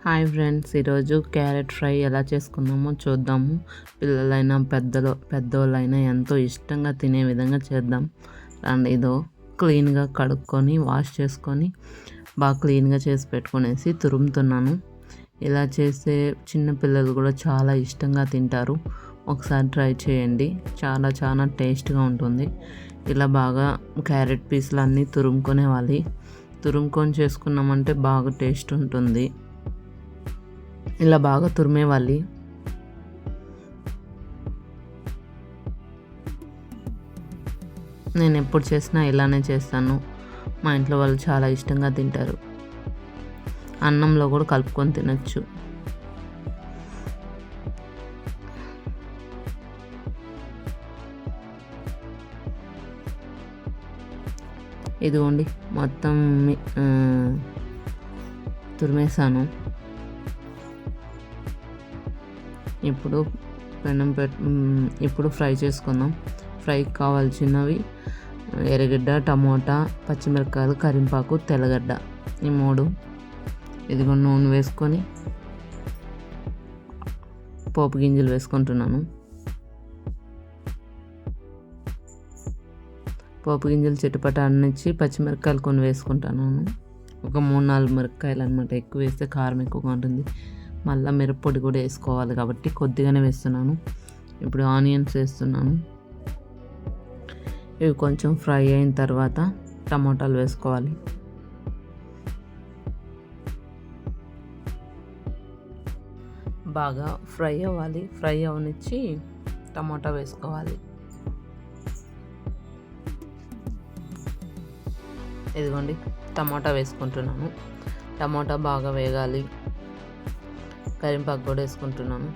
Hi friends, ఈరోజు carrot fry ఎలా చేసుకుందామో చూద్దాము. పిల్లలైనా పెద్దోళ్ళైనా ఎంతో ఇష్టంగా తినే విధంగా చేద్దాం. అండ్ ఇదో క్లీన్గా కడుక్కొని వాష్ చేసుకొని బాగా క్లీన్గా చేసి పెట్టుకునేసి తురుముతున్నాను. ఇలా చేస్తే చిన్నపిల్లలు కూడా చాలా ఇష్టంగా తింటారు. ఒకసారి ట్రై చేయండి, చాలా చాలా టేస్ట్గా ఉంటుంది. ఇలా బాగా క్యారెట్ పీసులు అన్నీ తురుముకొని చేసుకున్నామంటే బాగా టేస్ట్ ఉంటుంది. ఇలా బాగా తురిమేవాలి. నేను ఎప్పుడు చేసినా ఇలానే చేస్తాను. మా ఇంట్లో వాళ్ళు చాలా ఇష్టంగా తింటారు. అన్నంలో కూడా కలుపుకొని తినచ్చు. ఇదిగోండి, మొత్తం తురిమేసాను. ఇప్పుడు ఫ్రై చేసుకుందాం. ఫ్రైకి కావాల్సినవి ఎర్రగడ్డ, టమోటా, పచ్చిమిరపకాయలు, కరింపాకు, తెల్లగడ్డ, ఈ 3. ఇదిగో నూనె వేసుకొని పోపు గింజలు వేసుకుంటున్నాను. పోపు గింజలు చిటపట అన్నిచ్చి పచ్చిమిరపకాయలు కొన్ని వేసుకుంటాను. ఒక 3-4 మిరపకాయలు అనమాట. ఎక్కువ వేస్తే కారం ఎక్కువగా ఉంటుంది. మళ్ళీ మిరప్పొడి కూడా వేసుకోవాలి కాబట్టి కొద్దిగానే వేస్తున్నాను. ఇప్పుడు ఆనియన్స్ వేస్తున్నాను. ఇవి కొంచెం ఫ్రై అయిన తర్వాత టమాటాలు వేసుకోవాలి. బాగా ఫ్రై అవ్వాలి. ఫ్రై అవనిచ్చి టమాటా వేసుకోవాలి. ఇదిగోండి, టమాటా వేసుకుంటున్నాను. టమాటా బాగా వేగాలి. కరింపాకు కూడా వేసుకుంటున్నాను.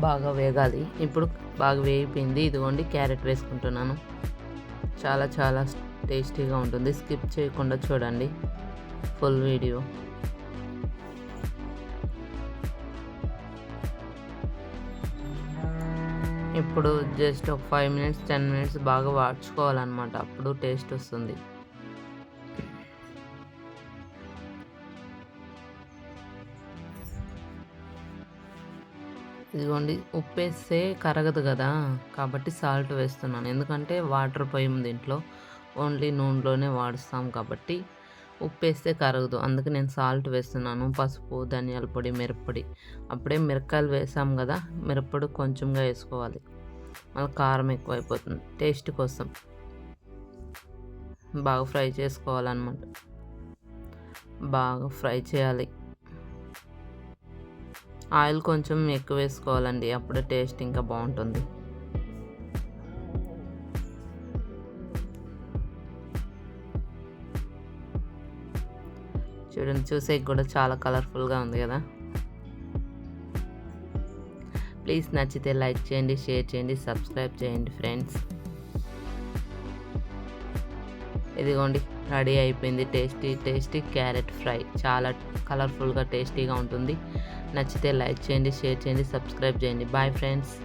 బాగా వేగాలి. ఇప్పుడు బాగా వేగిపోయింది. ఇదిగోండి, క్యారెట్ వేసుకుంటున్నాను. చాలా చాలా టేస్టీగా ఉంటుంది. స్కిప్ చేయకుండా చూడండి ఫుల్ వీడియో. ఇప్పుడు జస్ట్ ఒక 5 మినిట్స్ 10 మినిట్స్ బాగా వాడ్చుకోవాలన్నమాట. అప్పుడు టేస్ట్ వస్తుంది. ఇదిగోండి, ఉప్పు వేస్తే కరగదు కదా, కాబట్టి సాల్ట్ వేస్తున్నాను. ఎందుకంటే వాటర్ పోయింది దీంట్లో, ఓన్లీ నూనెలోనే వాడుస్తాం కాబట్టి ఉప్పు వేస్తే కరగదు. అందుకే నేను సాల్ట్ వేస్తున్నాను. పసుపు, ధనియాల పొడి, మిరప్పొడి. అప్పుడే మిరపకాయలు వేసాం కదా, మిరప్పొడి కొంచెంగా వేసుకోవాలి. మళ్ళీ కారం ఎక్కువ అయిపోతుంది. టేస్ట్ కోసం బాగా ఫ్రై చేసుకోవాలన్నమాట. బాగా ఫ్రై చేయాలి. ఆయిల్ కొంచెం ఎక్కువ వేసుకోవాలండి, అప్పుడే టేస్ట్ ఇంకా బాగుంటుంది. చూడండి, చూసేకి కూడా చాలా కలర్ఫుల్గా ఉంది కదా. ప్లీజ్ నచ్చితే లైక్ చేయండి, షేర్ చేయండి, సబ్స్క్రైబ్ చేయండి ఫ్రెండ్స్. ఇదిగోండి, రెడీ అయిపోయింది టేస్టీ క్యారెట్ ఫ్రై. చాలా కలర్ఫుల్గా టేస్టీగా ఉంటుంది. నచ్చితే లైక్ చేయండి, షేర్ చేయండి, సబ్స్క్రైబ్ చేయండి. Bye friends.